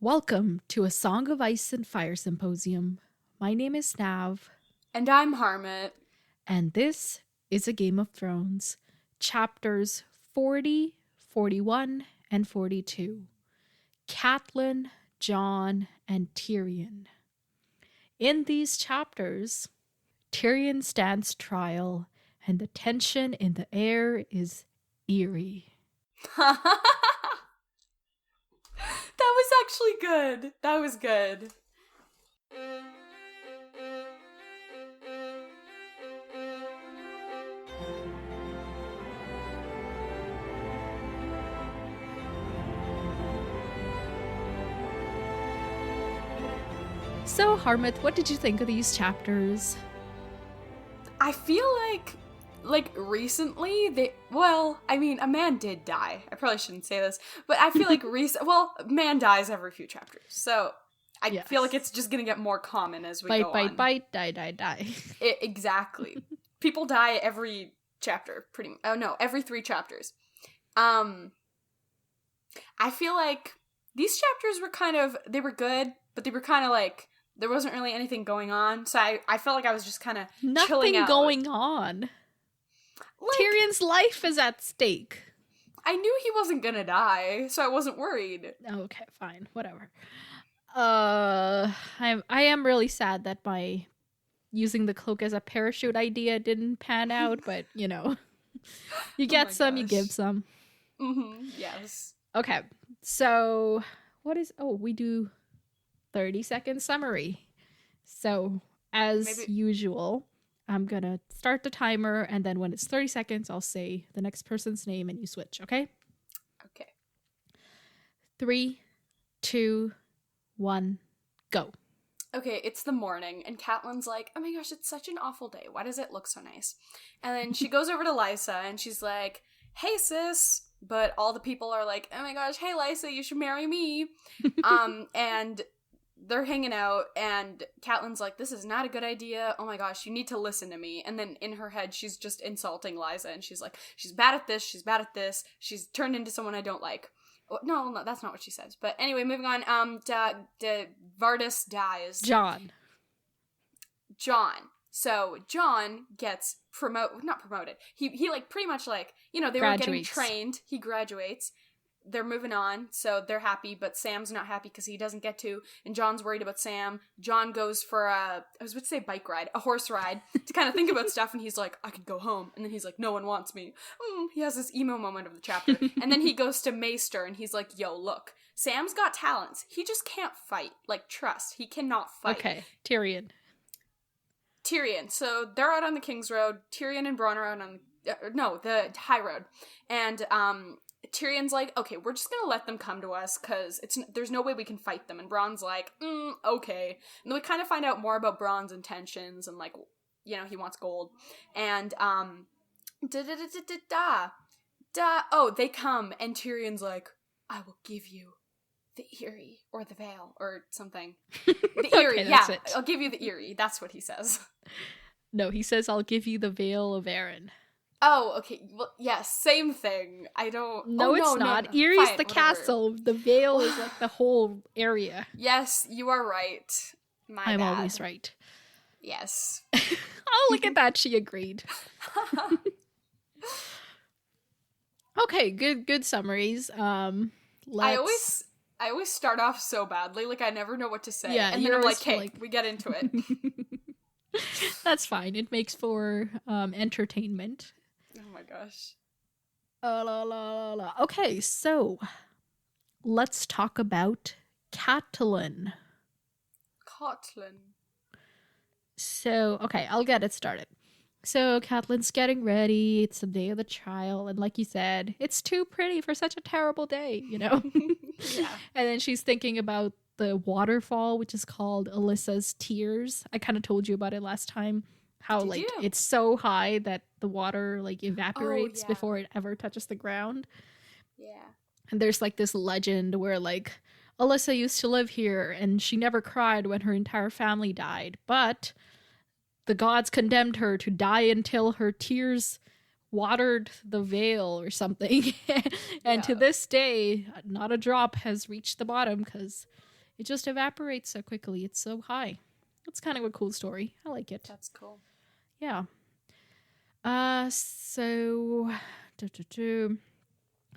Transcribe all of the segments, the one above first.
Welcome to a Song of Ice and Fire Symposium. My name is Nav. And I'm Harmit. And this is a Game of Thrones. Chapters 40, 41, and 42. Catelyn, Jon, and Tyrion. In these chapters, Tyrion stands trial, and the tension in the air is eerie. That was actually good. That was good. So, Harmit, what did you think of these chapters? I feel like recently a man did die. I probably shouldn't say this, but I feel like a man dies every few chapters. So I feel like it's just gonna get more common as we go on. Bite, die. Exactly. People die every chapter, every 3 chapters. I feel like these chapters they were good, but they were kind of like, there wasn't really anything going on, so I felt like I was just kind of chilling out. Nothing going on. Tyrion's life is at stake. I knew he wasn't gonna die, so I wasn't worried. Okay, fine, whatever. I am really sad that my using the cloak as a parachute idea didn't pan out, but you get some, you give some. Mm-hmm. Yes. Okay, so we do 30-second summary. So as usual, I'm gonna start the timer, and then when it's 30 seconds, I'll say the next person's name and you switch, okay? Okay. 3, 2, 1, go. Okay, it's the morning, and Catelyn's like, oh my gosh, it's such an awful day. Why does it look so nice? And then she goes over to Lysa, and she's like, hey, sis. But all the people are like, oh my gosh, hey, Lysa, you should marry me. And they're hanging out, and Catelyn's like, this is not a good idea. Oh my gosh, you need to listen to me. And then in her head, she's just insulting Lysa, and she's like, she's bad at this, she's turned into someone I don't like. No, that's not what she says. But anyway, moving on. Vardis dies. Jon. So Jon gets not promoted. He like pretty much like, they were getting trained. He graduates. They're moving on, so they're happy, but Sam's not happy because he doesn't get to, and Jon's worried about Sam. Jon goes for a horse ride, to kind of think about stuff, and he's like, I could go home, and then he's like, no one wants me. He has this emo moment of the chapter, and then he goes to Maester, and he's like, yo, look, Sam's got talents, he just can't fight, like, trust, he cannot fight. Okay, Tyrion, so they're out on the King's Road, Tyrion and Bronn are out on, the High Road, and, Tyrion's like, okay, we're just gonna let them come to us, because there's no way we can fight them, and Bronn's like, okay. And then we kind of find out more about Bronn's intentions, and like, he wants gold. And, they come, and Tyrion's like, I will give you the Eyrie, or the Veil, or something. The Eyrie, okay, yeah, I'll give you the Eyrie, that's what he says. No, he says, I'll give you the Veil of Arryn. Oh, okay. Well, yes, same thing. I don't... No, it's not. No. Erie's fine, the castle. The Vale is like the whole area. Yes, you are right. I'm bad. Always right. Yes. Oh, look at that. She agreed. Okay, good summaries. I always start off so badly. Like, I never know what to say. Yeah, and then I'm like, hey, we get into it. That's fine. It makes for entertainment. Oh my gosh. Okay, so let's talk about Catelyn. So, okay, I'll get it started. So Catelyn's getting ready. It's the day of the trial, and like you said, it's too pretty for such a terrible day, Yeah. And then she's thinking about the waterfall, which is called Alyssa's Tears. I kind of told you about it last time. How it's so high that the water like evaporates before it ever touches the ground. Yeah. And there's like this legend where like Alyssa used to live here and she never cried when her entire family died, but the gods condemned her to die until her tears watered the veil or something. And to this day, not a drop has reached the bottom because It just evaporates so quickly. It's so high. It's kind of a cool story. I like it. That's cool. Yeah. So...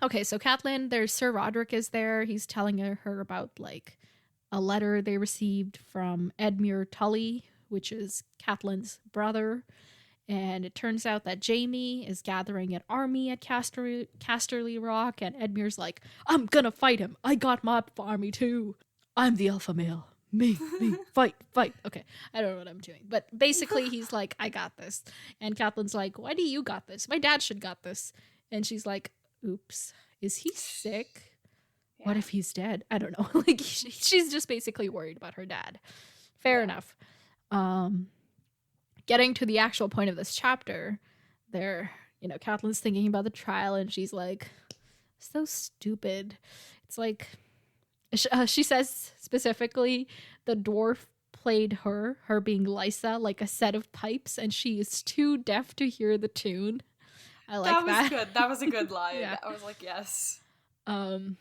Okay, so Catelyn, there's Sir Roderick is there. He's telling her about, like, a letter they received from Edmure Tully, which is Catelyn's brother. And it turns out that Jaime is gathering an army at Casterly Rock, and Edmure's like, I'm gonna fight him. I got my army too. I'm the alpha male. Me, fight. Okay, I don't know what I'm doing. But basically he's like, I got this. And Catelyn's like, why do you got this? My dad should got this. And she's like, oops, is he sick? Yeah. What if he's dead? I don't know. Like, she's just basically worried about her dad. Fair enough. Getting to the actual point of this chapter, Catelyn's thinking about the trial, and she's like, so stupid. It's like, she says specifically, the dwarf played her being Lysa, like a set of pipes, and she is too deaf to hear the tune. I like that. That was good. That was a good line. Yeah. I was like, yes. And,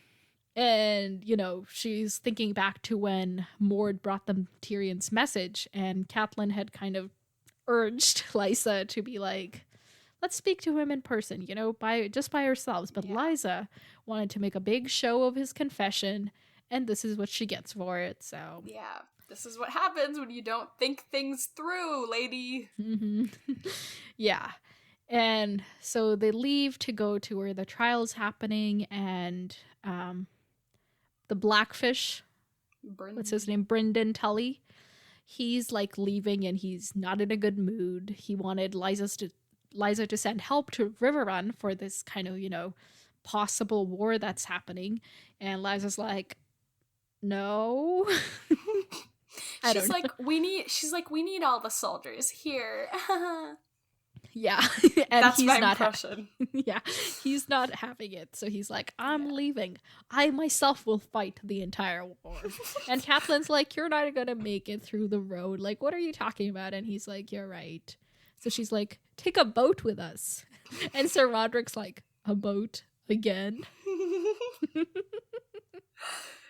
she's thinking back to when Mord brought them Tyrion's message, and Catelyn had kind of urged Lysa to be like, let's speak to him in person, by ourselves. But Lysa wanted to make a big show of his confession, and this is what she gets for it. So yeah, this is what happens when you don't think things through, lady. Mm-hmm. Yeah. And so they leave to go to where the trial's happening, and the Blackfish, what's his name, Brynden Tully, he's like leaving, and he's not in a good mood. He wanted Lysa to send help to Riverrun for this kind of, possible war that's happening. And Lysa's like, no. She's like, we need all the soldiers here. Yeah. And that's he's my not impression. Yeah. He's not having it. So he's like, I'm leaving. I myself will fight the entire war. And Catelyn's like, you're not gonna make it through the road. Like, what are you talking about? And he's like, you're right. So she's like, take a boat with us. And Sir Roderick's like, a boat again?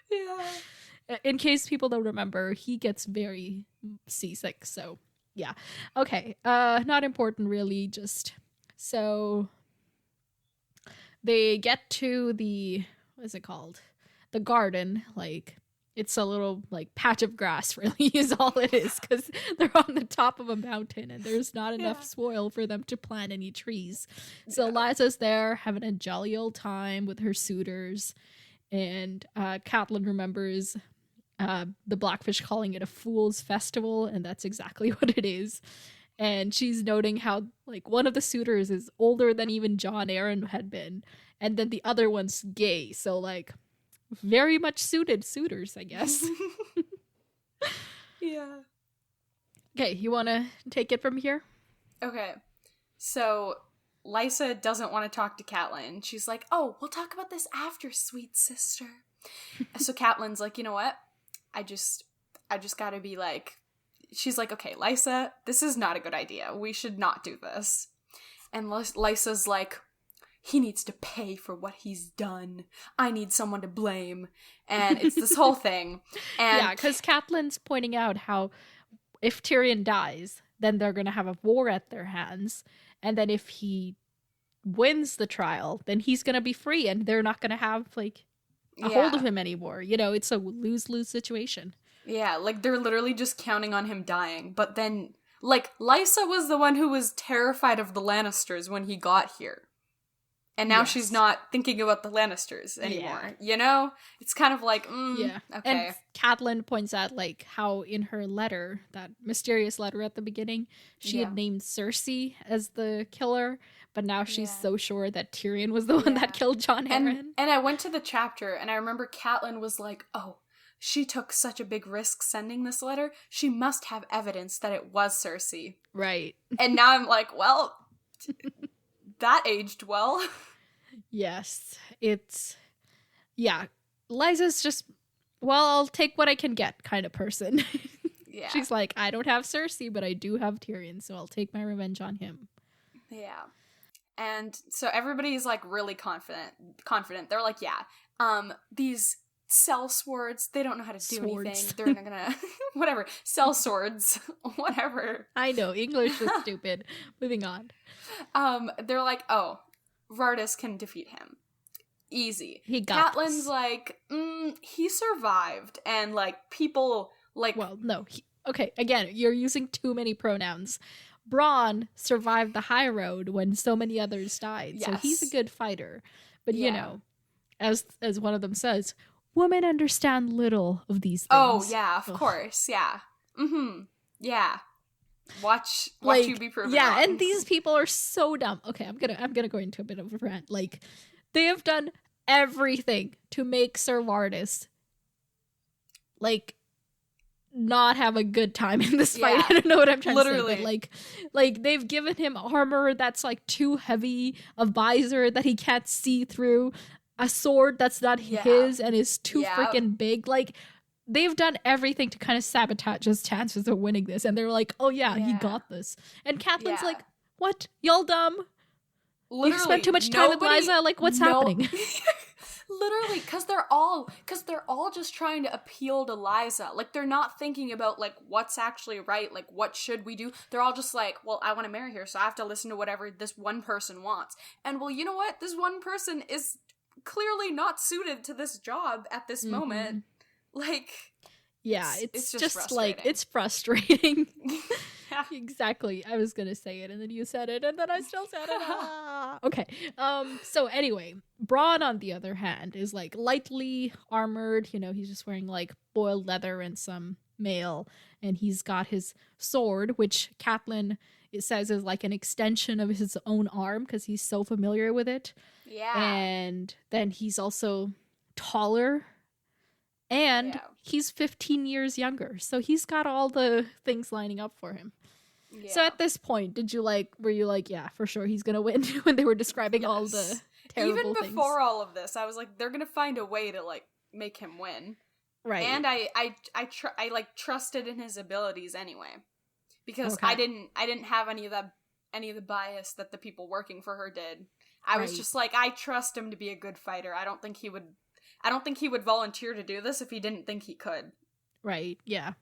Yeah. In case people don't remember, he gets very seasick, so yeah. Okay. Not important really, just so they get to the, what is it called? The garden, like it's a little like patch of grass really is all it is, because they're on the top of a mountain and there's not enough soil for them to plant any trees. So Lysa's there having a jolly old time with her suitors, and Catelyn remembers the Blackfish calling it a fool's festival, and that's exactly what it is. And she's noting how like one of the suitors is older than even Jon Arryn had been, and then the other one's gay, so like very much suited suitors, I guess. Yeah. Okay, you want to take it from here? Okay. So Lysa doesn't want to talk to Catelyn. She's like, oh, we'll talk about this after, sweet sister. So Catelyn's like, you know what? I just gotta be like, she's like, okay, Lysa, this is not a good idea. We should not do this. And Lysa's like, he needs to pay for what he's done. I need someone to blame. And it's this whole thing. And yeah, because Catelyn's pointing out how if Tyrion dies, then they're going to have a war at their hands. And then if he wins the trial, then he's going to be free and they're not going to have like a hold of him anymore. It's a lose-lose situation. Yeah, like they're literally just counting on him dying. But then, like, Lysa was the one who was terrified of the Lannisters when he got here. And now she's not thinking about the Lannisters anymore. It's kind of like, okay. And Catelyn points out like how in her letter, that mysterious letter at the beginning, she had named Cersei as the killer, but now she's so sure that Tyrion was the one that killed Jon Arryn. And I went to the chapter and I remember Catelyn was like, oh, she took such a big risk sending this letter. She must have evidence that it was Cersei. Right. And now I'm like, well, that aged well. Yes. Lysa's just, well, I'll take what I can get kind of person. Yeah. She's like, I don't have Cersei, but I do have Tyrion, so I'll take my revenge on him. Yeah. And so everybody's like really confident. They're like, yeah, these sell swords. They don't know how to do Swords. anything. They're not gonna whatever. Sell swords. Whatever. I know, English is stupid. Moving on. They're like, oh, Vardis can defeat him. Easy. He got Catelyn's this. like, he survived, and like people like Well, no. Okay, again, you're using too many pronouns. Bronn survived the high road when so many others died, so he's a good fighter. But you know, as one of them says, women understand little of these things. Oh yeah, of course, yeah. Yeah. Watch you be proven yeah, wrong. and these people are so dumb. Okay, I'm gonna go into a bit of a rant. Like, they have done everything to make Sir Vardis like not have a good time in this fight. I don't know what I'm trying to say, but like they've given him armor that's like too heavy, a visor that he can't see through, a sword that's not his and is too freaking big. Like, they've done everything to kind of sabotage his chances of winning this, and they're like, oh yeah, he got this. And Catelyn's like, what? Y'all dumb? Literally, you spent too much time with Liza? Like, what's happening? Literally, because they're all just trying to appeal to Liza. Like, they're not thinking about like what's actually right. Like, what should we do? They're all just like, well, I want to marry her, so I have to listen to whatever this one person wants. And well, you know what? This one person is clearly not suited to this job at this moment. Like, yeah, it's just frustrating. like, it's frustrating. Exactly. I was gonna say it, and then you said it, and then I still said it. Okay. So anyway, Bronn, on the other hand, is like lightly armored. You know, he's just wearing like boiled leather and some mail, and he's got his sword, which Catelyn, it says, is like an extension of his own arm because he's so familiar with it. Yeah. And then he's also taller. And he's 15 years younger. So he's got all the things lining up for him. Yeah. So at this point, were you like, yeah, for sure he's going to win when they were describing all the terrible things? Even before all of this, I was like, they're going to find a way to like make him win. Right. And I trusted in his abilities anyway. Because I didn't have any of the bias that the people working for her did. I was just like, I trust him to be a good fighter. I don't think he would volunteer to do this if he didn't think he could. Right, yeah.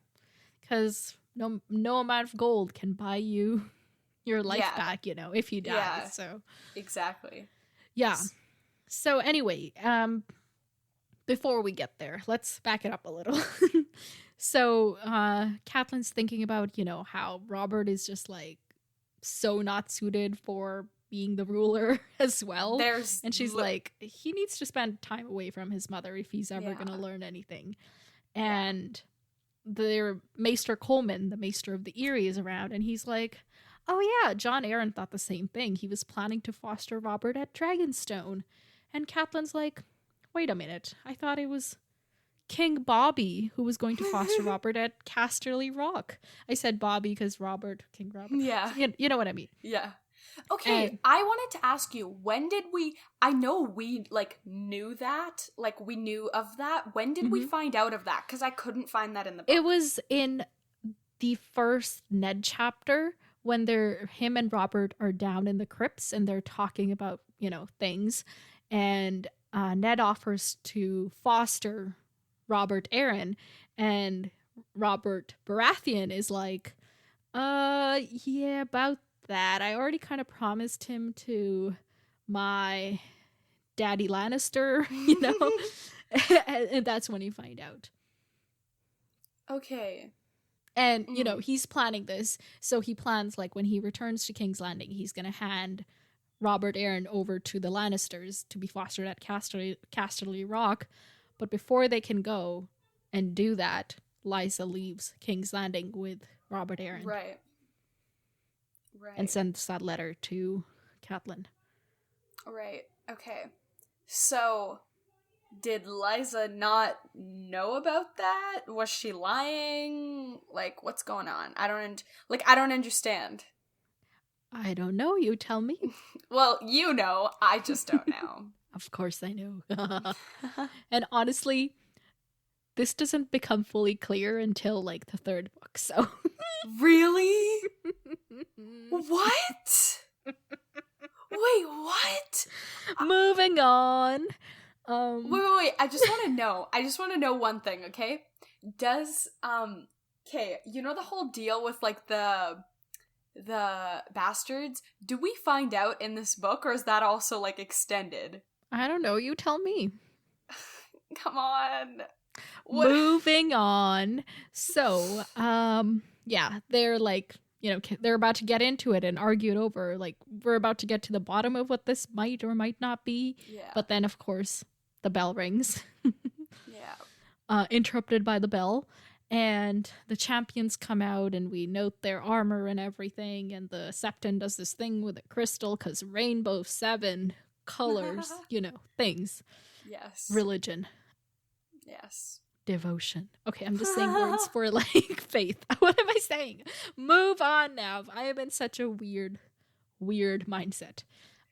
Because no amount of gold can buy you your life back, you know, if you die. Yeah, so exactly. Yeah. So anyway, before we get there, let's back it up a little. So Catelyn's thinking about, you know, how Robert is just like so not suited for being the ruler as well. And she's like, he needs to spend time away from his mother if he's ever going to learn anything. And their Maester Coleman, the Maester of the Eyrie, is around, and he's like, oh yeah, John Arryn thought the same thing. He was planning to foster Robert at Dragonstone. And Catelyn's like, wait a minute, I thought it was King Bobby who was going to foster Robert at Casterly Rock. I said Bobby because King Robert. Yeah. You know what I mean. Yeah. Okay, I wanted to ask you, I know we, like, knew that, like, we knew of that. When did we find out of that? Because I couldn't find that in the book. It was in the first Ned chapter when him and Robert are down in the crypts and they're talking about, you know, things. And Ned offers to foster Robert Arryn, and Robert Baratheon is like, yeah, about that. I already kind of promised him to my daddy Lannister, you know? And that's when you find out. Okay. And, you know, he's planning this. So he plans, like, when he returns to King's Landing, he's going to hand Robert Arryn over to the Lannisters to be fostered at Casterly Rock. But before they can go and do that, Lysa leaves King's Landing with Robert Arryn. Right. And sends that letter to Catelyn. Right. Okay. So, did Lysa not know about that? Was she lying? Like, what's going on? I don't understand. I don't know. You tell me. Well, you know. I just don't know. Of course I know. And honestly, this doesn't become fully clear until, like, the third book, so... Really? What? Wait, what? Moving on. Wait. I just want to know one thing, okay? Does, okay, you know the whole deal with, like, the bastards? Do we find out in this book, or is that also, like, extended? I don't know. You tell me. Come on. Moving on. So, yeah, they're like, they're about to get into it and argue it over. Like, we're about to get to the bottom of what this might or might not be. Yeah. But then, of course, the bell rings. Yeah. Interrupted by the bell. And the champions come out and we note their armor and everything. And the Septon does this thing with a crystal because rainbow 7 colors, things. Yes. Religion. Yes. Devotion. Okay, I'm just saying words for, like, faith. What am I saying? Move on now. I am in such a weird mindset.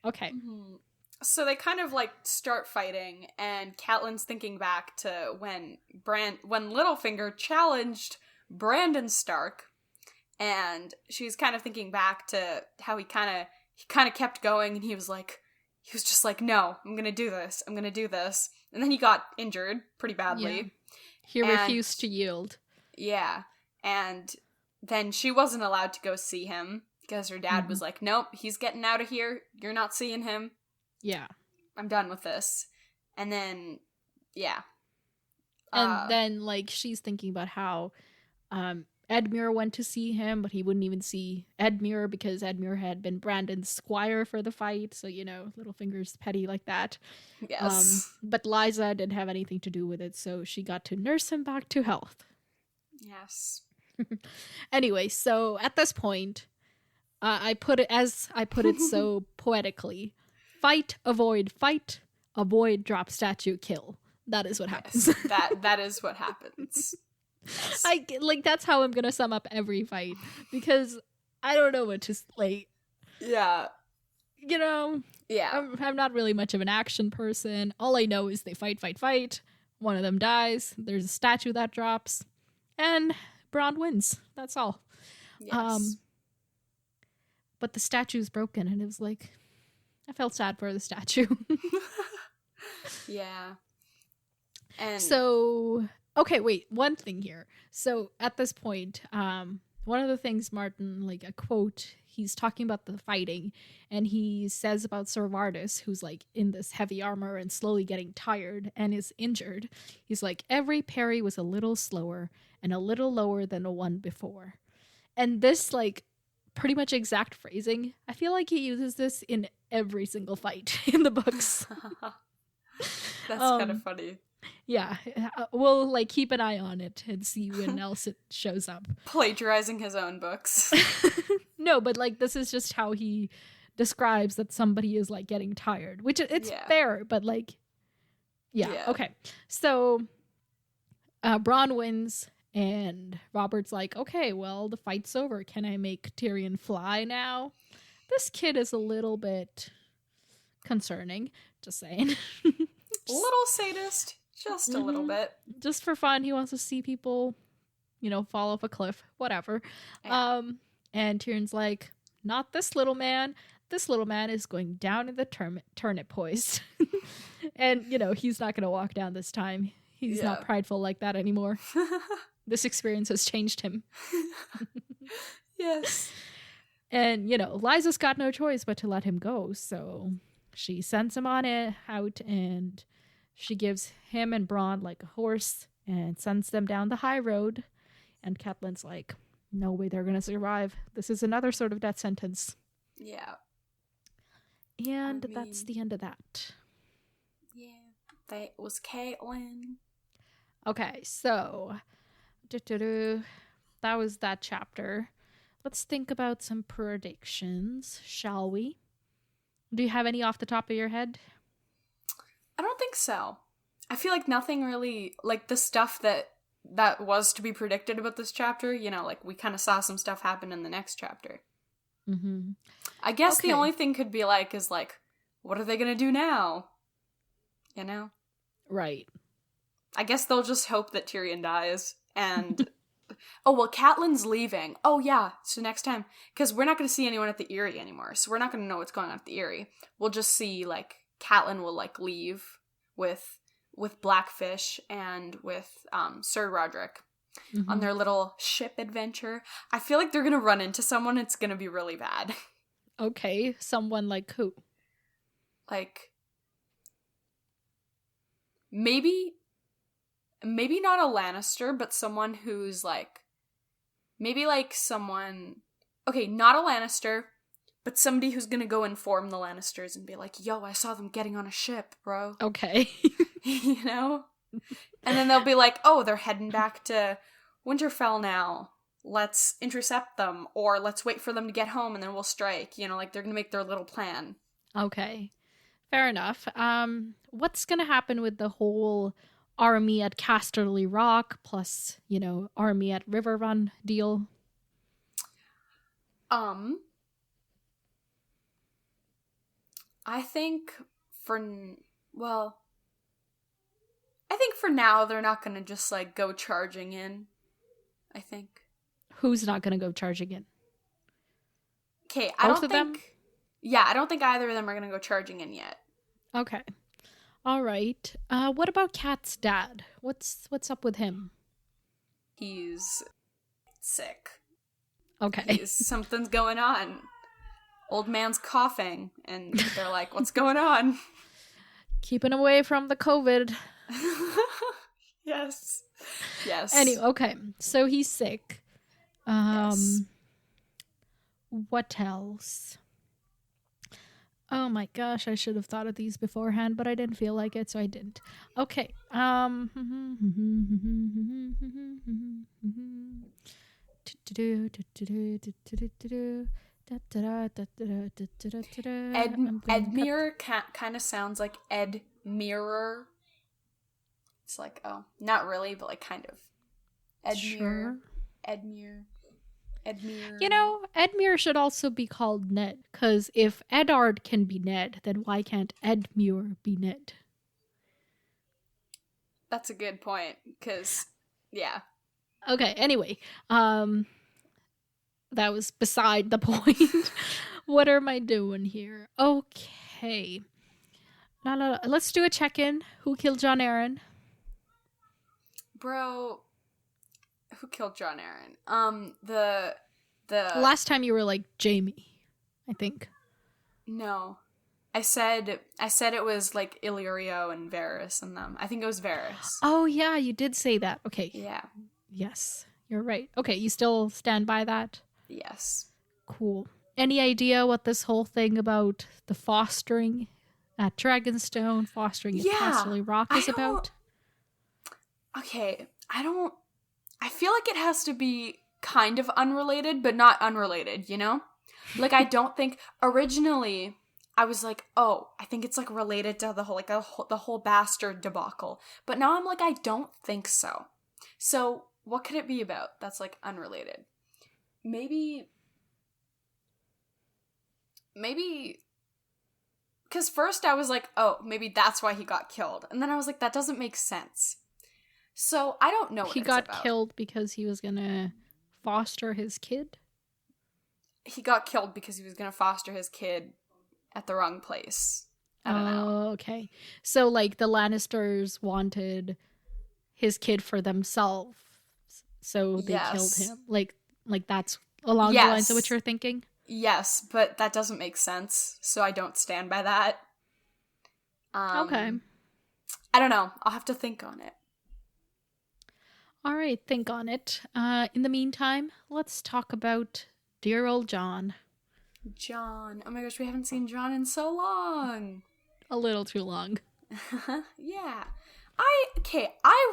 Okay. Mm-hmm. So they kind of, like, start fighting, and Catelyn's thinking back to when Littlefinger challenged Brandon Stark, and she's kind of thinking back to how he kind of kept going, and he was just like, no, I'm gonna do this, and then he got injured pretty badly. Yeah. He refused to yield. Yeah, and then she wasn't allowed to go see him, because her dad was like, nope, he's getting out of here, you're not seeing him. Yeah. I'm done with this. And then, yeah. And then, like, she's thinking about how Edmure went to see him, but he wouldn't even see Edmure because Edmure had been Brandon's squire for the fight. So, Littlefinger's petty like that. Yes. But Lysa didn't have anything to do with it, so she got to nurse him back to health. Yes. Anyway, so at this point, I put it so poetically. Fight, avoid, drop statue, kill. That is what happens. That is what happens. Yes. That's how I'm gonna sum up every fight, because I don't know what to like. Yeah. Yeah. I'm not really much of an action person. All I know is they fight. One of them dies. There's a statue that drops, and Bronn wins. That's all. Yes. But the statue's broken, and it was like, I felt sad for the statue. Yeah. And so, okay, wait, one thing here. So at this point, one of the things Martin, like a quote, he's talking about the fighting, and he says about Sir Vardis, who's like in this heavy armor and slowly getting tired and is injured. He's like, every parry was a little slower and a little lower than the one before. And this, like, pretty much exact phrasing, I feel like he uses this in every single fight in the books. That's kind of funny. Yeah, we'll, like, keep an eye on it and see when else it shows up. Plagiarizing his own books. No, but, like, this is just how he describes that somebody is, like, getting tired, which it's fair, but, like, yeah. Okay. So Bronn wins, and Robert's like, okay, well, the fight's over. Can I make Tyrion fly now? This kid is a little bit concerning, just saying. Little sadist, just a little bit. Just for fun, he wants to see people, fall off a cliff, whatever. Yeah. And Tyrion's like, not this little man. This little man is going down in the turnip hoist. And, he's not going to walk down this time. He's not prideful like that anymore. This experience has changed him. Yes. And, Lysa's got no choice but to let him go. So she sends him on out, and she gives him and Bronn, like, a horse and sends them down the high road. And Catelyn's like, no way they're going to survive. This is another sort of death sentence. Yeah. And that's the end of that. Yeah. That was Catelyn. Okay, so that was that chapter. Let's think about some predictions, shall we? Do you have any off the top of your head? I don't think so. I feel like nothing really, like, the stuff that was to be predicted about this chapter, like, we kind of saw some stuff happen in the next chapter. Mm-hmm. I guess the only thing could be, like, is, like, what are they gonna do now? Right. I guess they'll just hope that Tyrion dies, and... Oh, well, Catelyn's leaving. Oh, yeah, so next time... Because we're not going to see anyone at the Eyrie anymore, so we're not going to know what's going on at the Eyrie. We'll just see, like, Catelyn will, like, leave with Blackfish and with Sir Roderick on their little ship adventure. I feel like they're gonna run into someone. It's gonna be really bad. Okay, someone like who? Like, maybe not a Lannister, but someone who's like, maybe like someone, okay, not a Lannister, but somebody who's gonna go inform the Lannisters and be like, yo, I saw them getting on a ship, bro. Okay. You know? And then they'll be like, oh, they're heading back to Winterfell now. Let's intercept them, or let's wait for them to get home and then we'll strike. You know, like they're gonna make their little plan. Okay. Fair enough. What's gonna happen with the whole army at Casterly Rock plus, you know, army at River Run deal? I think for now they're not gonna just like go charging in. I think. Who's not gonna go charging in? Okay, I don't think them? Yeah, I don't think either of them are gonna go charging in yet. Okay. All right. What about Kat's dad? What's up with him? He's sick. Okay. Something's going on. Old man's coughing, and they're like, what's going on? Keeping away from the COVID. Yes. Anyway, okay. So he's sick. Yes. What else? Oh my gosh, I should have thought of these beforehand, but I didn't feel like it, so I didn't. Okay. Edmure kind of sounds like Ed Mirror. It's like, oh, not really, but like kind of. Edmure. Sure. Edmure. You know, Edmure should also be called Ned, because if Eddard can be Ned, then why can't Edmure be Ned? That's a good point, because, yeah. Okay, anyway, that was beside the point. What am I doing here? Okay. No. Let's do a check-in. Who killed Jon Arryn? Bro, who killed Jon Arryn? The last time you were like Jaime, I think. No. I said it was like Illyrio and Varys and them. I think it was Varys. Oh yeah, you did say that. Okay. Yeah. Yes, you're right. Okay, you still stand by that? Yes. Cool. Any idea what this whole thing about the fostering at Dragonstone, fostering at Casterly Rock is about? Okay, I feel like it has to be kind of unrelated, but not unrelated, you know? Like, I don't think, originally, I was like, oh, I think it's, like, related to the whole bastard debacle. But now I'm like, I don't think so. So, what could it be about that's, like, unrelated? Maybe, because first I was like, oh, maybe that's why he got killed. And then I was like, that doesn't make sense. So, I don't know what he got killed because he was gonna foster his kid? He got killed because he was gonna foster his kid at the wrong place. I don't know. Okay. So, like, the Lannisters wanted his kid for themselves, so they killed him. Like that's along the lines of what you're thinking? Yes, but that doesn't make sense, so I don't stand by that. Okay. I don't know. I'll have to think on it. All right, think on it. In the meantime, let's talk about dear old Jon. Jon. Oh my gosh, we haven't seen Jon in so long. A little too long. Yeah. I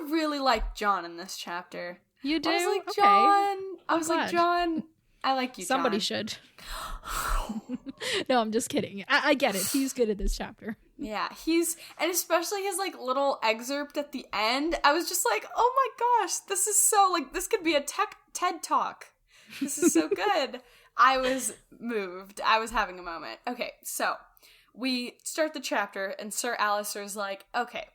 really like Jon in this chapter. You do? I was like, okay. Jon. I was like, Jon, I like you, Somebody Jon. should. No, I'm just kidding. I get it. He's good at this chapter. Yeah, and especially his, like, little excerpt at the end, I was just like, oh my gosh, this is so, like, this could be a TED Talk. This is so good. I was moved. I was having a moment. Okay, so, we start the chapter, and Sir Alistair's like, okay,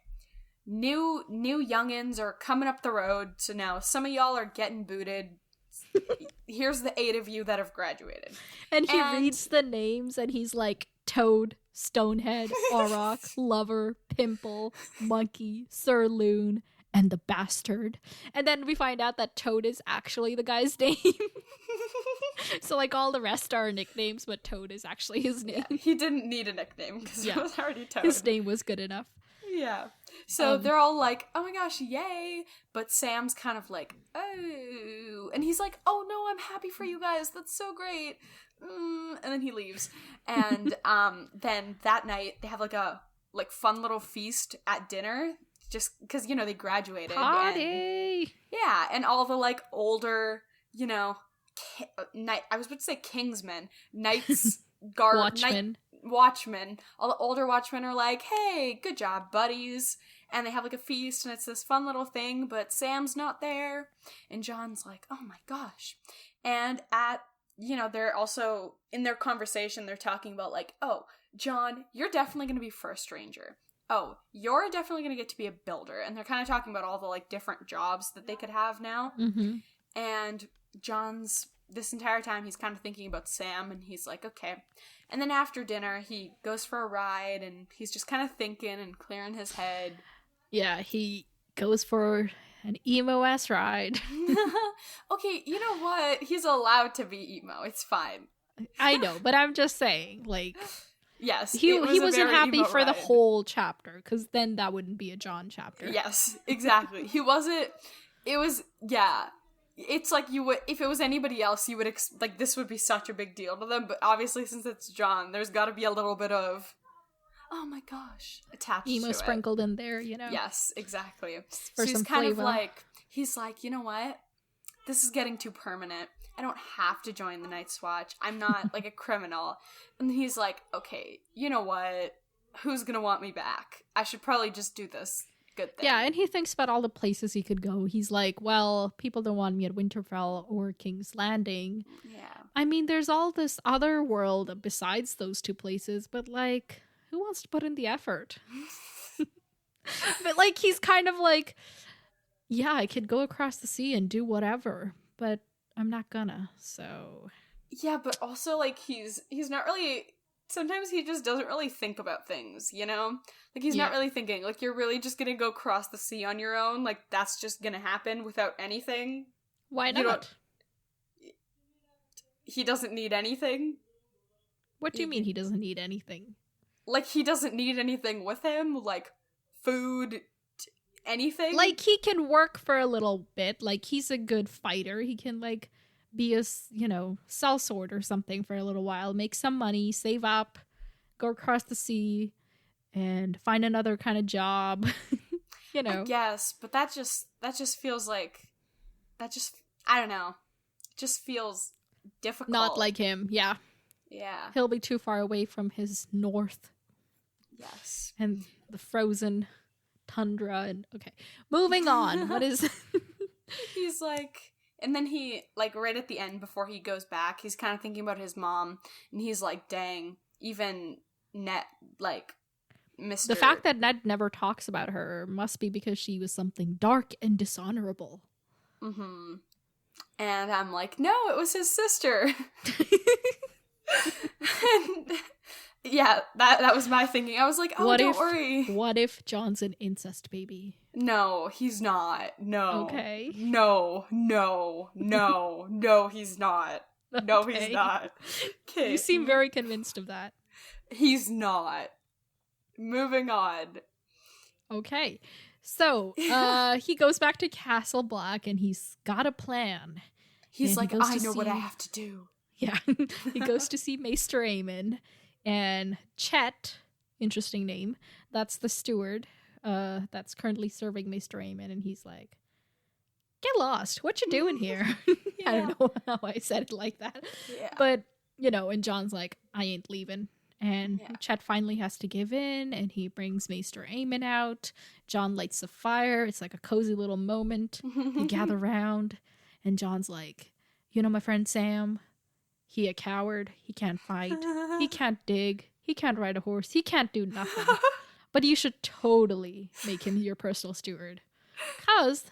new youngins are coming up the road, so now some of y'all are getting booted. Here's the 8 of you that have graduated. And he reads the names, and he's like, Toad, Stonehead, Auroch, Lover, Pimple, Monkey, Sirloon, and the Bastard. And then we find out that Toad is actually the guy's name. So, like, all the rest are nicknames, but Toad is actually his name. Yeah, he didn't need a nickname because it was already Toad. His name was good enough. Yeah. So they're all like, oh my gosh, yay. But Sam's kind of like, oh. And he's like, oh no, I'm happy for you guys. That's so great. And then he leaves. And then that night, they have like a fun little feast at dinner. Just because, you know, they graduated. Party! And all the like older, you know, I was about to say kingsmen. Knights, watchmen. All the older watchmen are like, hey, good job, buddies. And they have like a feast, and it's this fun little thing, but Sam's not there. And John's like, oh my gosh. And they're also, in their conversation, they're talking about like, oh, John, you're definitely going to be first ranger. Oh, you're definitely going to get to be a builder. And they're kind of talking about all the like different jobs that they could have now. Mm-hmm. And John's, this entire time, he's kind of thinking about Sam, and he's like, okay. And then after dinner, he goes for a ride, and he's just kind of thinking and clearing his head. Yeah, he goes for an emo-ass ride. Okay, you know what? He's allowed to be emo. It's fine. I know, but I'm just saying, like... Yes, he wasn't happy for the whole chapter, because then that wouldn't be a John chapter. Yes, exactly. He wasn't... It was... Yeah. It's like you would... If it was anybody else, you would... like, this would be such a big deal to them, but obviously, since it's John, there's got to be a little bit of... Oh my gosh. Attached emo to sprinkled in there, you know? Yes, exactly. For so some he's kind flavor. of like... He's like, you know what? This is getting too permanent. I don't have to join the Night's Watch. I'm not, like, a criminal. And he's like, okay, you know what? Who's gonna want me back? I should probably just do this good thing. Yeah, and he thinks about all the places he could go. He's like, well, people don't want me at Winterfell or King's Landing. Yeah. I mean, there's all this other world besides those two places, but, like, who wants to put in the effort? But, like, he's kind of like, yeah, I could go across the sea and do whatever, but I'm not gonna, so... Yeah, but also, like, he's not really... Sometimes he just doesn't really think about things, you know? Like, he's not really thinking, like, you're really just gonna go cross the sea on your own? Like, that's just gonna happen without anything? Why not? He doesn't need anything? What do you mean he doesn't need anything? Like, he doesn't need anything with him? Like, food... anything? Like, he can work for a little bit. Like, he's a good fighter. He can, like, be a, sellsword or something for a little while, make some money, save up, go across the sea, and find another kind of job. I guess, but that just feels like, I don't know. It just feels difficult. Not like him, yeah. Yeah. He'll be too far away from his north. Yes. And the frozen tundra and okay. Moving on. What is He's like, and then he, like, right at the end before he goes back, he's kind of thinking about his mom, and he's like, dang, even Ned, like, Mr. The fact that Ned never talks about her must be because she was something dark and dishonorable. Mm-hmm. And I'm like, no, it was his sister. And yeah, that was my thinking. I was like, oh, don't worry. What if John's an incest baby? No, he's not. No. Okay. No, he's not. No, Okay. he's not. Okay. You seem very convinced of that. He's not. Moving on. Okay. So, he goes back to Castle Black and he's got a plan. He's like, I know what I have to do. Yeah. He goes to see Maester Aemon. And Chet, interesting name, that's the steward that's currently serving Maester Aemon, and he's like, get lost, what you doing here? Yeah. I don't know how I said it like that. Yeah. But, and John's like, I ain't leaving. And Chet finally has to give in, and he brings Maester Aemon out. John lights a fire. It's like a cozy little moment. They gather round, and John's like, my friend Sam... He a coward. He can't fight. He can't dig. He can't ride a horse. He can't do nothing. But you should totally make him your personal steward. Because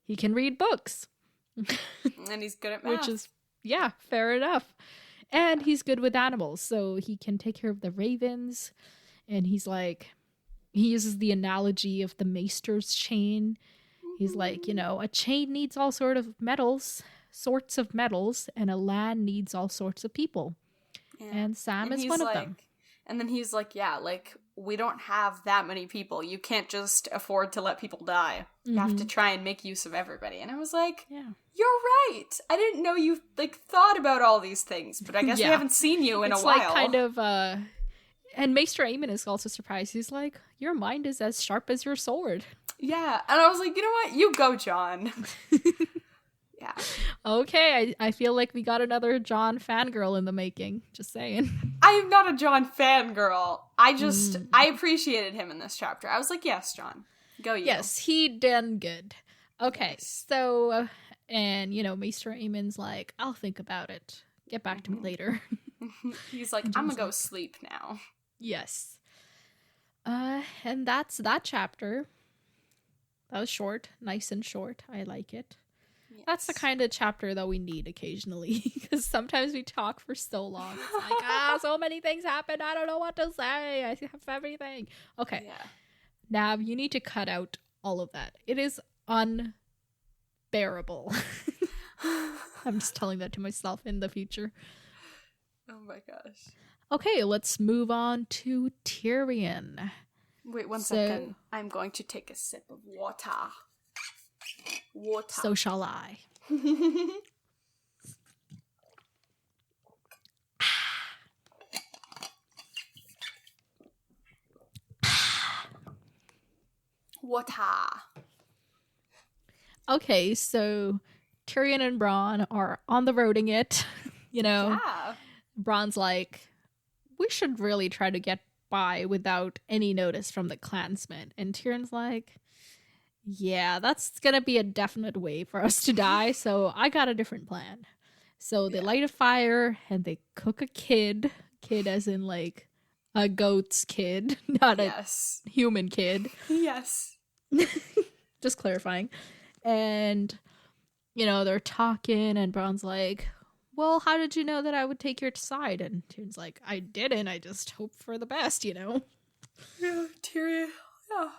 he can read books. And he's good at math. Which is, fair enough. And he's good with animals, so he can take care of the ravens. And he's like, he uses the analogy of the maester's chain. He's like, a chain needs all sorts of metals, and a land needs all sorts of people. Yeah. And Sam is one of them. And then he's like, yeah, like, we don't have that many people. You can't just afford to let people die. You have to try and make use of everybody. And I was like, yeah, you're right. I didn't know you, like, thought about all these things, but I guess we haven't seen you in a while. It's like kind of, and Maester Aemon is also surprised. He's like, your mind is as sharp as your sword. Yeah. And I was like, you know what? You go, Jon. Yeah. Okay, I feel like we got another Jon fangirl in the making. Just saying. I am not a Jon fangirl. I appreciated him in this chapter. I was like, yes, Jon. Go you. Yes, he done good. Okay, so, and, Maester Aemon's like, I'll think about it. Get back to me later. He's like, I'm gonna go sleep now. Yes. And that's that chapter. That was short. Nice and short. I like it. Yes. That's the kind of chapter that we need occasionally, because sometimes we talk for so long. It's like, so many things happen. I don't know what to say. I have everything. Okay. Yeah. Nav, you need to cut out all of that. It is unbearable. I'm just telling that to myself in the future. Oh my gosh. Okay, let's move on to Tyrion. Wait, one second. I'm going to take a sip of water. So shall I. Water. Okay, so Tyrion and Bronn are on the roading it. Yeah. Bronn's like, we should really try to get by without any notice from the clansmen. And Tyrion's like, yeah, that's gonna be a definite way for us to die, so I got a different plan. So they light a fire and they cook a kid as in like a goat's kid, not a human kid. Yes. Just clarifying. And, they're talking and Bronn's like, well, how did you know that I would take your side? And Tyrion's like, I didn't, I just hoped for the best, Yeah, Tyrion. Yeah.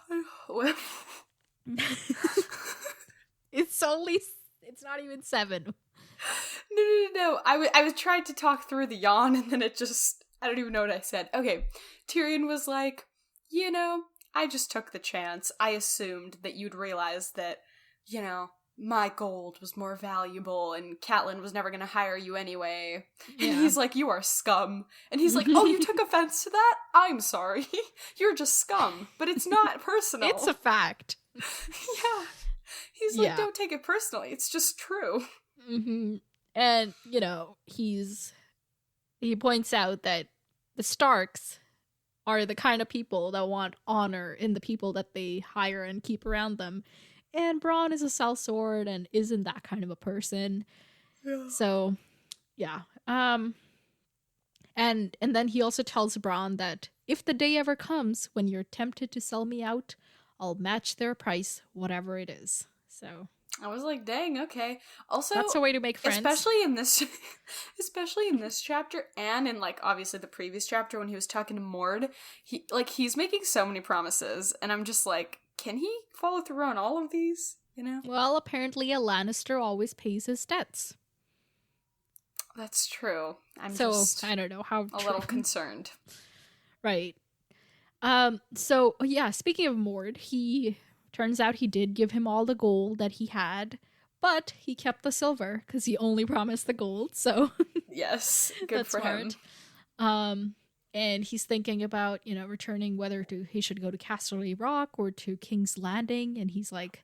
It's not even 7. No. I was trying to talk through the yawn and then I don't even know what I said. Okay. Tyrion was like, I just took the chance. I assumed that you'd realize that, my gold was more valuable and Catelyn was never going to hire you anyway. Yeah. And he's like, you are scum. And he's like, oh, you took offense to that? I'm sorry. You're just scum. But it's not personal. It's a fact. Yeah. He's like, don't take it personally. It's just true. Mm-hmm. And, he points out that the Starks are the kind of people that want honor in the people that they hire and keep around them. And Bronn is a sellsword and isn't that kind of a person. Yeah. So, yeah. And then he also tells Bronn that if the day ever comes when you're tempted to sell me out, I'll match their price, whatever it is. So I was like, dang, okay. Also, that's a way to make friends. Especially in this chapter and in like obviously the previous chapter when he was talking to Mord, he's making so many promises and I'm just like, can he follow through on all of these, Well, apparently a Lannister always pays his debts. That's true. I don't know how a little concerned. Right. So yeah, speaking of Mord, turns out he did give him all the gold that he had, but he kept the silver because he only promised the gold. So yes, good for smart. him. And he's thinking about, returning whether he should go to Casterly Rock or to King's Landing. And he's like,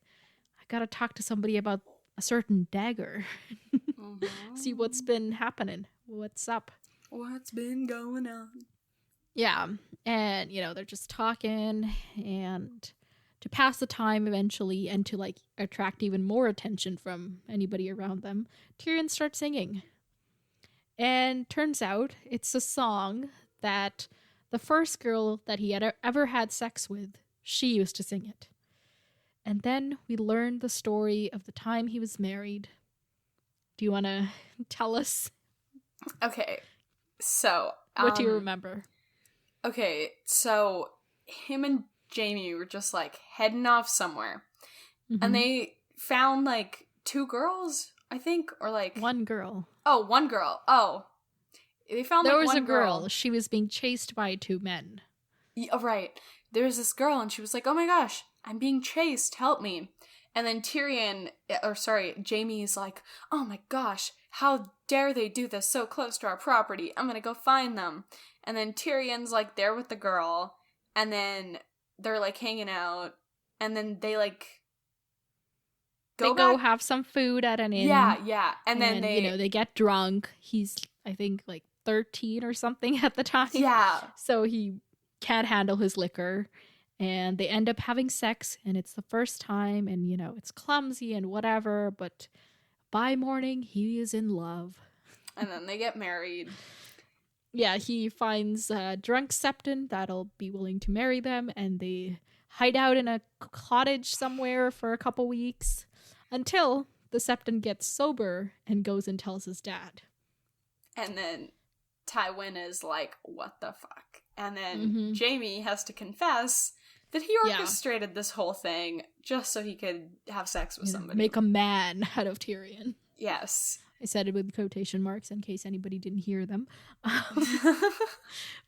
I gotta talk to somebody about a certain dagger. Mm-hmm. See what's been happening. What's up? What's been going on? Yeah. And, they're just talking and to pass the time eventually and to like attract even more attention from anybody around them, Tyrion starts singing. And turns out it's a song that the first girl that he had ever had sex with, she used to sing it. And then we learned the story of the time he was married. Do you want to tell us? Okay. So, What do you remember? Okay, so him and Jamie were just, like, heading off somewhere. Mm-hmm. And they found, like, 2 girls, I think, or, like... One girl. Oh, one girl. Oh. They found, there like, was one a girl. She was being chased by 2 men. Yeah, right. There was this girl, and she was like, oh my gosh, I'm being chased, help me. And then Jamie's like, oh my gosh, how dare they do this so close to our property? I'm gonna go find them. And then Tyrion's, like, there with the girl, and then they're, like, hanging out, and then they, like, go have some food at an inn. Yeah. And then they get drunk. He's, I think, like, 13 or something at the time. Yeah. So he can't handle his liquor. And they end up having sex, and it's the first time, and, it's clumsy and whatever, but by morning, he is in love. And then they get married. Yeah, he finds a drunk Septon that'll be willing to marry them, and they hide out in a cottage somewhere for a couple weeks until the Septon gets sober and goes and tells his dad. And then Tywin is like, what the fuck? And then Jamie has to confess that he orchestrated this whole thing just so he could have sex with somebody. Make a man out of Tyrion. Yes. I said it with quotation marks in case anybody didn't hear them.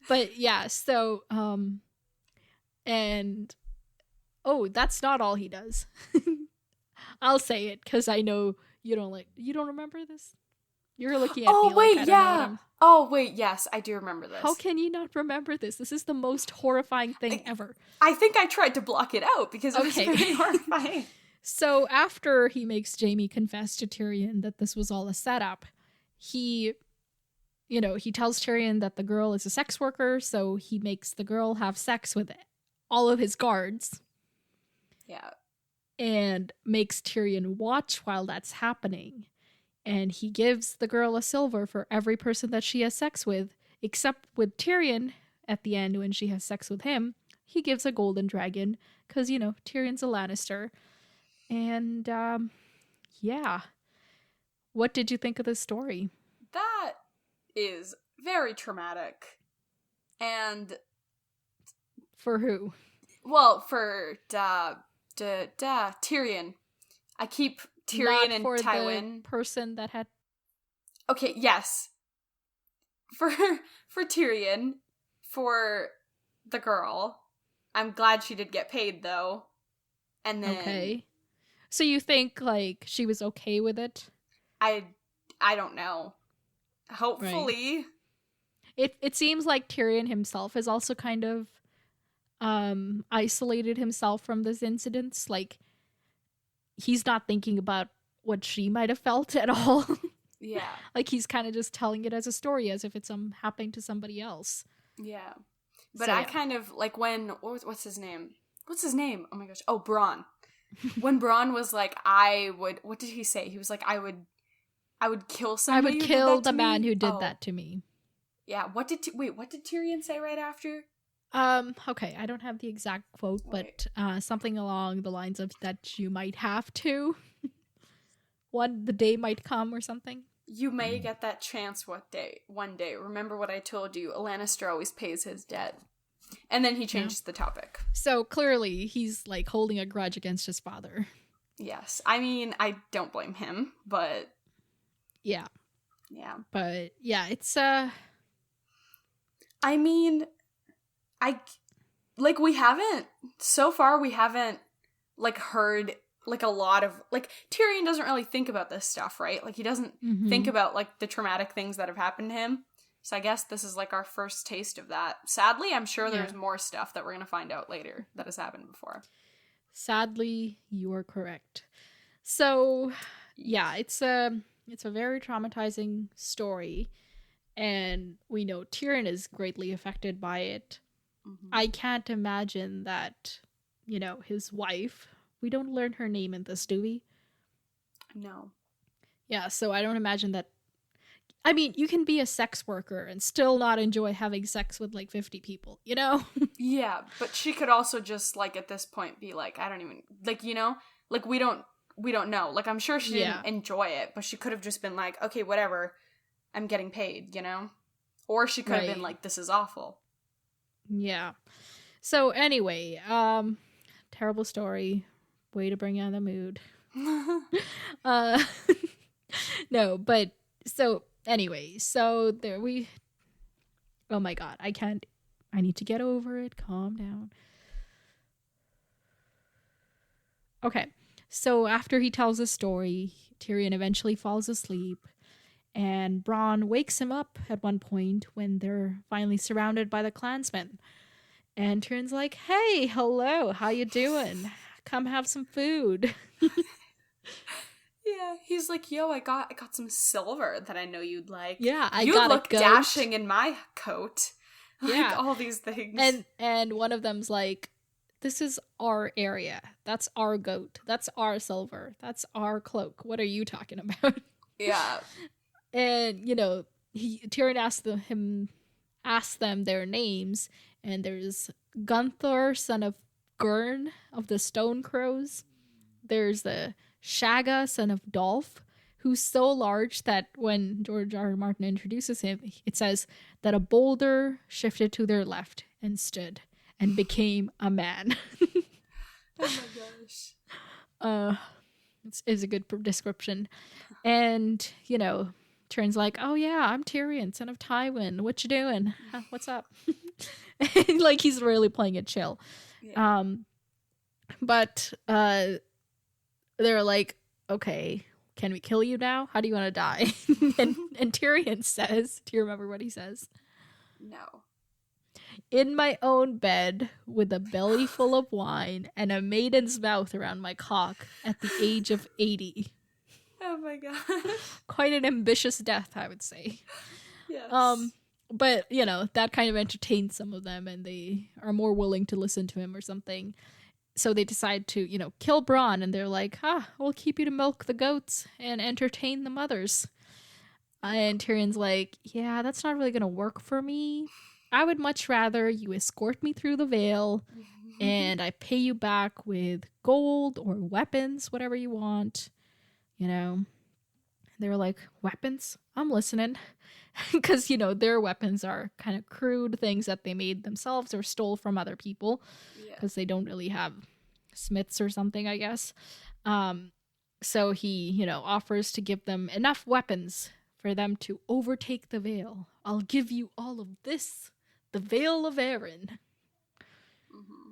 But yeah, so, and, that's not all he does. I'll say it because I know you don't remember this? You're looking at me like, wait, I don't know what I'm... Oh, wait, yes, I do remember this. How can you not remember this? This is the most horrifying thing ever. I think I tried to block it out because it was very horrifying. So after he makes Jamie confess to Tyrion that this was all a setup, he tells Tyrion that the girl is a sex worker, so he makes the girl have sex with all of his guards. Yeah. And makes Tyrion watch while that's happening. And he gives the girl a silver for every person that she has sex with, except with Tyrion at the end when she has sex with him. He gives a golden dragon, because, Tyrion's a Lannister. And, yeah. What did you think of this story? That is very traumatic. And... For who? Well, for, Tyrion. I keep... Tyrion and Tywin. The person that had... Okay, yes. For Tyrion, for the girl. I'm glad she did get paid, though. And then... Okay. So you think, like, she was okay with it? I don't know. Hopefully. Right. It seems like Tyrion himself has also kind of isolated himself from this incident. Like, he's not thinking about what she might have felt at all. Yeah. Like, he's kind of just telling it as a story, as if it's happening to somebody else. Yeah. But I kind of, like, when... What's his name? What's his name? Oh my gosh. Oh, Bronn. When Bronn was like, I would... What did he say? He was like, I would kill somebody. I would kill the man who did that to me. Yeah. What did Tyrion say right after? Okay, I don't have the exact quote, but something along the lines of that you might have to. The day might come or something. You may get that chance one day. Remember what I told you, a Lannister always pays his debt. And then he changes the topic. So clearly he's, like, holding a grudge against his father. Yes. I mean, I don't blame him, but... Yeah. Yeah. But, yeah, it's, I mean... So far we haven't, like, heard, like, a lot of, like, Tyrion doesn't really think about this stuff, right? Like, he doesn't think about, like, the traumatic things that have happened to him. So I guess this is, like, our first taste of that. Sadly, I'm sure there's more stuff that we're going to find out later that has happened before. Sadly, you are correct. So, yeah, it's a very traumatizing story. And we know Tyrion is greatly affected by it. Mm-hmm. I can't imagine that, his wife, we don't learn her name in this, do we? No. Yeah, so I don't imagine that. I mean, you can be a sex worker and still not enjoy having sex with, like, 50 people, Yeah, but she could also just, like, at this point be like, I don't even, like, like, we don't know. Like, I'm sure she didn't enjoy it, but she could have just been like, okay, whatever, I'm getting paid, Or she could have Right. been like, this is awful. Yeah. So anyway, terrible story. Way to bring on the mood. Uh no, but so anyway, so there we oh my god, I need to get over it. Calm down. Okay. So after he tells his story, Tyrion eventually falls asleep, and Bronn wakes him up at one point when they're finally surrounded by the clansmen. And Tyrion's like, "Hey, hello, how you doing? Come have some food." Yeah, he's like, yo, I got some silver that I know you'd like. Yeah, I you got a look goat. dashing in my coat. Like, Yeah. all these things. And one of them's like, "This is our area. That's our goat. That's our silver. That's our cloak. What are you talking about?" Yeah. And Tyrion asks them their names, and there's Gunther, son of Gurn of the Stone Crows. There's the Shagga, son of Dolph, who's so large that when George R. R. Martin introduces him, it says that a boulder shifted to their left and stood and became a man. Oh my gosh. It's a good description. And, Tyrion's like, "Oh yeah, I'm Tyrion, son of Tywin. What you doing? What's up?" Like, he's really playing it chill. Yeah. But they're like, "Okay, can we kill you now? How do you want to die?" and Tyrion says, do you remember what he says? No. "In my own bed with a belly full of wine and a maiden's mouth around my cock at the age of 80. Oh my gosh. Quite an ambitious death, I would say. Yes. But that kind of entertains some of them, and they are more willing to listen to him or something. So they decide to, kill Bronn, and they're like, we'll keep you to milk the goats and entertain the mothers." And Tyrion's like, "Yeah, that's not really going to work for me. I would much rather you escort me through the Vale, and I pay you back with gold or weapons, whatever you want." They were like, "Weapons? I'm listening." Because, their weapons are kind of crude things that they made themselves or stole from other people, because they don't really have smiths or something, I guess. So he, offers to give them enough weapons for them to overtake the Vale. "I'll give you all of this, the Vale of Arryn." Mm-hmm.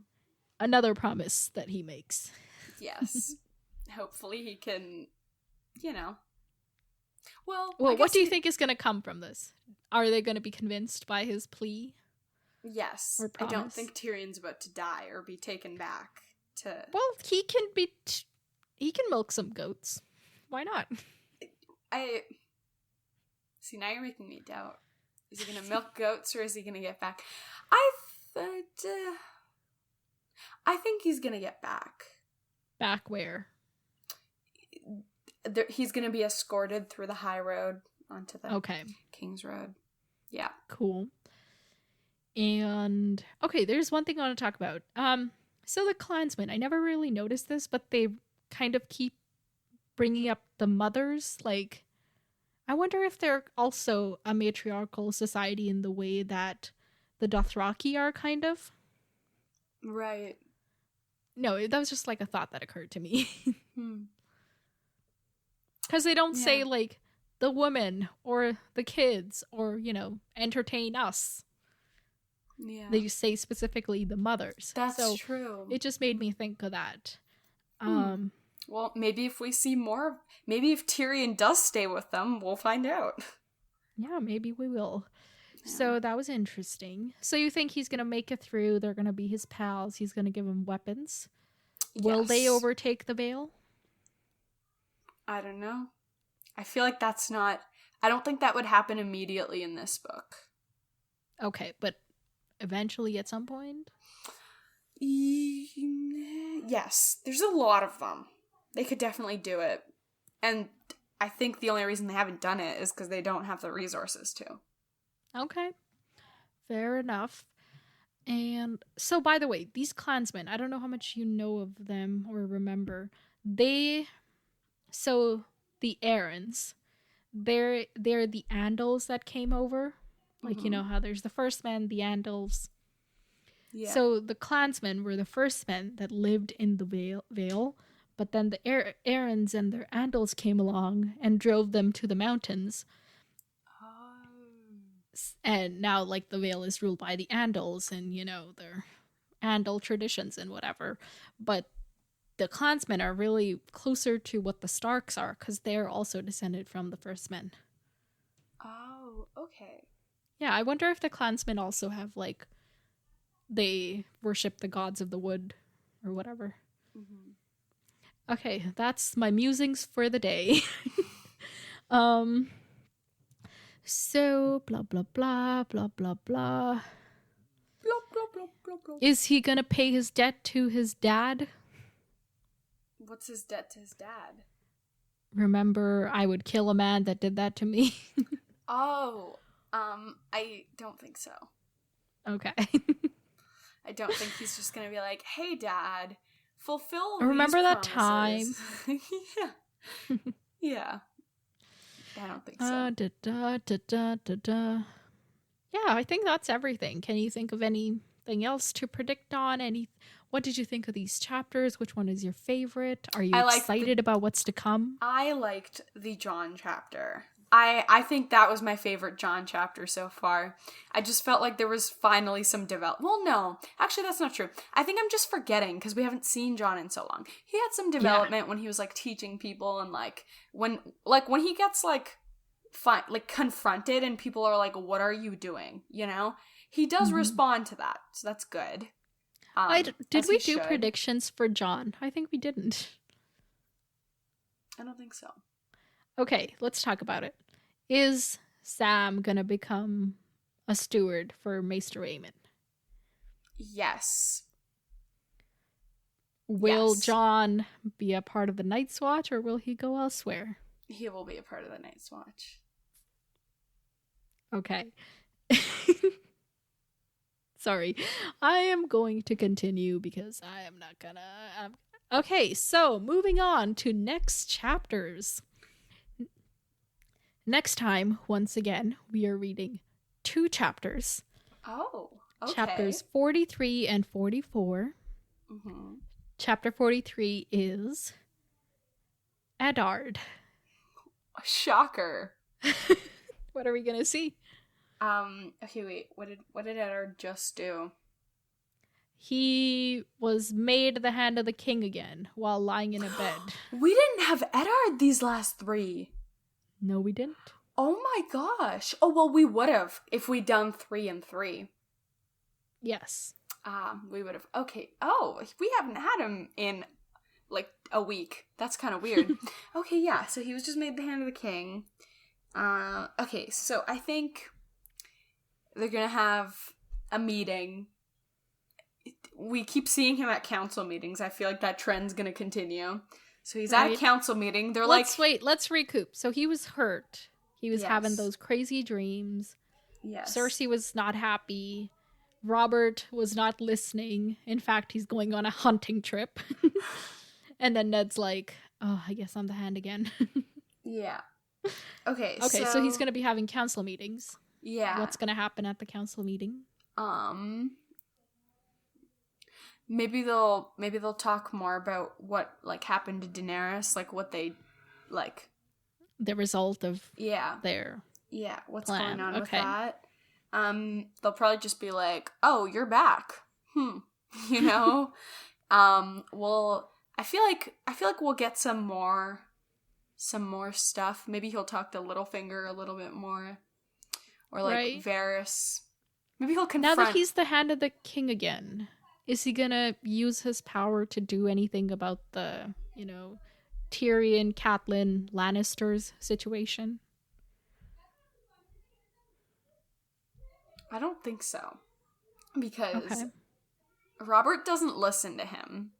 Another promise that he makes. Yes. Hopefully he can, Well, what do you think is going to come from this? Are they going to be convinced by his plea? Yes. Or I don't promise? think Tyrion's about to die or be taken back to... Well, he can milk some goats. Why not? See, now you're making me doubt. Is he gonna milk goats or is he gonna get back? I think he's gonna get back. Back where? He's gonna be escorted through the high road onto the King's Road. Yeah. Cool. And okay, there's one thing I want to talk about. So the clansmen, I never really noticed this, but they kind of keep bringing up the mothers. Like, I wonder if they're also a matriarchal society in the way that the Dothraki are, kind of. Right. No, that was just like a thought that occurred to me. Because they don't say, like, the woman or the kids or, entertain us. Yeah. They just say specifically the mothers. That's true. It just made me think of that. Well, maybe if we see more, maybe if Tyrion does stay with them, we'll find out. Yeah, maybe we will. Yeah. So that was interesting. So you think he's going to make it through? They're going to be his pals. He's going to give them weapons. Yes. Will they overtake the Vale? I don't know. I feel like I don't think that would happen immediately in this book. Okay, but eventually at some point? Yes, there's a lot of them. They could definitely do it. And I think the only reason they haven't done it is because they don't have the resources to. Okay. Fair enough. And so, by the way, these clansmen, I don't know how much you know of them or remember. The Arryns, they're the Andals that came over Like, you know how there's the first men, the Andals. Yeah. So the clansmen were the first men that lived in the Vale, but then the Arryns and their Andals came along and drove them to the mountains. And now, like, the Vale is ruled by the Andals and, you know, their Andal traditions and whatever. But the clansmen are really closer to what the Starks are, because they're also descended from the first men. Oh, okay. Yeah, I wonder if the clansmen also have, like, they worship the gods of the wood or whatever. Okay, that's my musings for the day. So blah blah blah blah blah blah. Blah, blah, blah, blah, blah. Is he gonna pay his debt to his dad? What's his debt to his dad? Remember, I would kill a man that did that to me. Oh, I don't think so. Okay. I don't think he's just gonna be like, "Hey, Dad, fulfill." Remember these that promises." Yeah, yeah. I don't think so. Yeah, I think that's everything. Can you think of anything else to predict on? What did you think of these chapters? Which one is your favorite? Are you excited about what's to come? I liked the John chapter. I think that was my favorite John chapter so far. I just felt like there was finally some Well, no. Actually, that's not true. I think I'm just forgetting because we haven't seen John in so long. He had some development when he was, like, teaching people and, like, when he gets, like, confronted and people are like, what are you doing? You know? He does respond to that, so that's good. Did we do predictions for John? I think we didn't. I don't think so. Okay, let's talk about it. Is Sam gonna become a steward for Maester Aemon? Yes. Will John be a part of the Night's Watch, or will he go elsewhere? He will be a part of the Night's Watch. Okay. Sorry. I am going to continue because I am not gonna... Okay, so moving on to next chapters. Next time, once again, we are reading 2 chapters. Oh, okay. Chapters 43 and 44. Mm-hmm. Chapter 43 is Eddard. Shocker. What are we gonna see? Okay, wait. What did Eddard just do? He was made the hand of the king again while lying in a bed. We didn't have Eddard these last 3. No, we didn't. Oh my gosh. Oh, well, we would have if we'd done 3 and 3. Yes. We would have. Okay. Oh, we haven't had him in, like, a week. That's kind of weird. Okay, yeah. So he was just made the hand of the king. Okay, so I think they're gonna have a meeting. We keep seeing him at council meetings. I feel like that trend's gonna continue. So he's at a council meeting. Let's recoup. So he was hurt. He was having those crazy dreams. Yes. Cersei was not happy. Robert was not listening. In fact, he's going on a hunting trip. And then Ned's like, oh, I guess I'm the hand again. Yeah. Okay, so he's going to be having council meetings. Yeah. What's going to happen at the council meeting? Maybe they'll talk more about what, like, happened to Daenerys, like what they, like, the result of their what's plan. going on with that. They'll probably just be like, "Oh, you're back." You know? Well, I feel like we'll get some more stuff. Maybe he'll talk to Littlefinger a little bit more. Or, like, Varys. Maybe he'll confront... Now that he's the hand of the king again, is he gonna use his power to do anything about the, you know, Tyrion, Catelyn, Lannisters situation? I don't think so. Because Robert doesn't listen to him.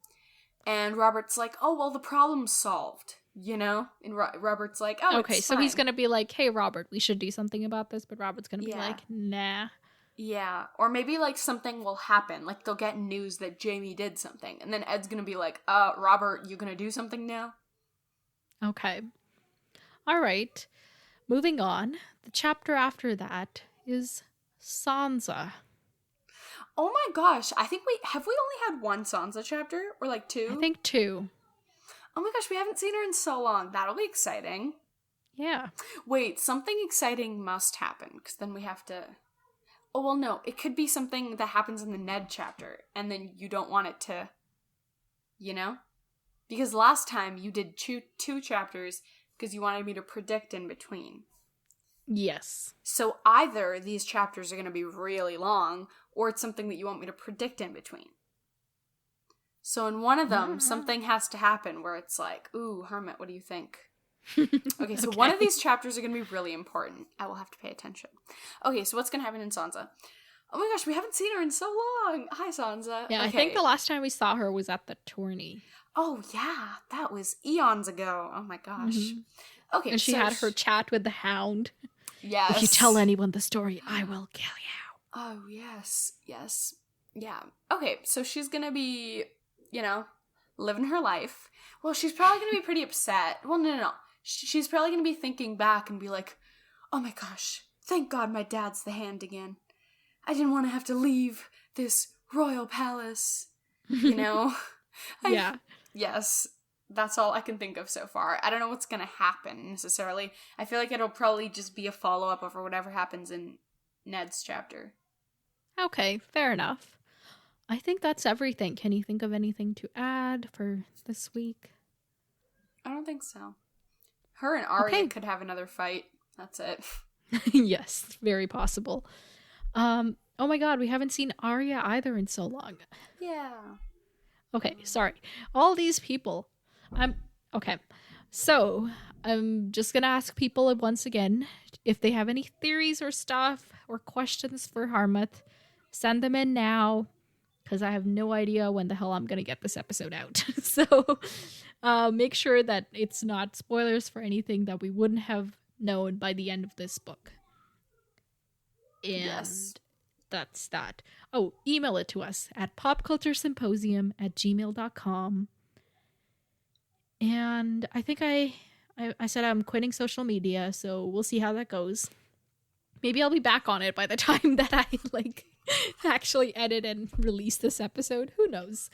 And Robert's like, oh, well, the problem's solved. You know? And Robert's like, oh, okay, it's so fine. he's gonna be like, hey, Robert, we should do something about this. But Robert's gonna be like, nah. Yeah, or maybe, like, something will happen. Like, they'll get news that Jaime did something. And then Ed's gonna be like, Robert, you gonna do something now? Okay. All right. Moving on. The chapter after that is Sansa. Oh my gosh, I think we only had one Sansa chapter? Or like 2? I think 2. Oh my gosh, we haven't seen her in so long. That'll be exciting. Yeah. Wait, something exciting must happen, because then we have to... Oh, well, no. It could be something that happens in the Ned chapter, and then you don't want it to... You know? Because last time you did two chapters because you wanted me to predict in between. Yes. So either these chapters are going to be really long, or it's something that you want me to predict in between. So in one of them, something has to happen where it's like, ooh, Hermit, what do you think? Okay, so one of these chapters are going to be really important. I will have to pay attention. Okay, so what's going to happen in Sansa? Oh my gosh, we haven't seen her in so long. Hi, Sansa. Yeah, okay. I think the last time we saw her was at the tourney. Oh, yeah. That was eons ago. Oh my gosh. Mm-hmm. Okay, and she had her chat with the Hound. Yes. If you tell anyone the story, I will kill you. Oh, yes. Yes. Yeah. Okay, so she's going to be, living her life. Well, she's probably going to be pretty upset. Well, no. She's probably going to be thinking back and be like, oh my gosh, thank God my dad's the Hand again. I didn't want to have to leave this royal palace, Yeah. Yes, that's all I can think of so far. I don't know what's going to happen necessarily. I feel like it'll probably just be a follow-up over whatever happens in Ned's chapter. Okay, fair enough. I think that's everything. Can you think of anything to add for this week? I don't think so. Her and Arya could have another fight. That's it. Yes, very possible. Oh my god, we haven't seen Arya either in so long. Yeah. Okay, sorry. All these people. Okay. So, I'm just gonna ask people once again if they have any theories or stuff or questions for Harmouth. Send them in now, because I have no idea when the hell I'm gonna get this episode out. So, make sure that it's not spoilers for anything that we wouldn't have known by the end of this book. And yes. That's that. Oh, email it to us at popculturesymposium@gmail.com. And I think I said I'm quitting social media, so we'll see how that goes. Maybe I'll be back on it by the time that I actually edit and release this episode. Who knows?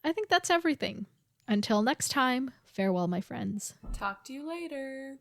I think that's everything. Until next time, farewell, my friends. Talk to you later.